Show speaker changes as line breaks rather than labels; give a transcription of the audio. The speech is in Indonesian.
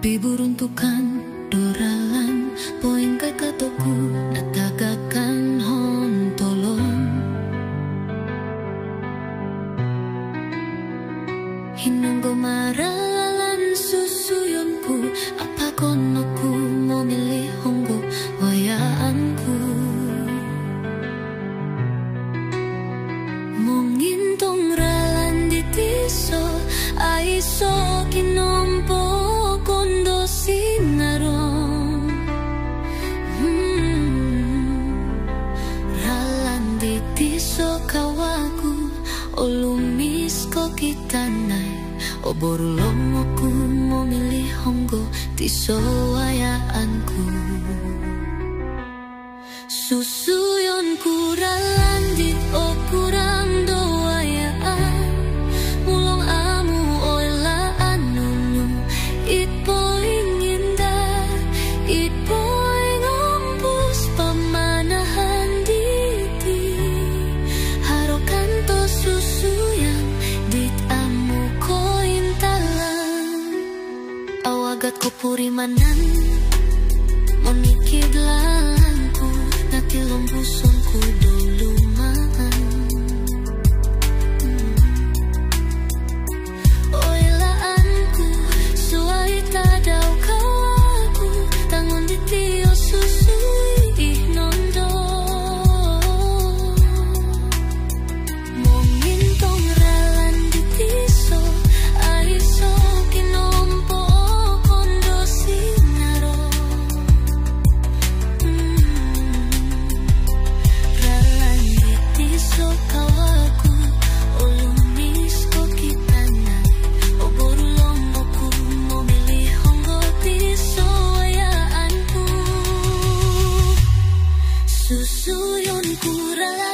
Piburuntukan doralan poin kay katoku natagakan hontolon hinunggo maralan susuyonku apa konoku memilih honggo wayaanku mongintong ralan di tiso aiso kinompo sinarong ralan di tiso kawaku olumis ko kitanay oborulomoku memilih honggo tiso wayaanku susuyonku ralan di okurang do wayaan mulong amu oilaan nunu ipo agat ko purimanan monikid lalanku natilong busonku dulumaan oilaanku suai tadaw kawaku tangon di tiyo susui ihnondo mongintong ralan di tiso aiso kinompo kawaku olumis ko kitana oborulomoku memilih honggo tiso wayaanku susuyonku ralan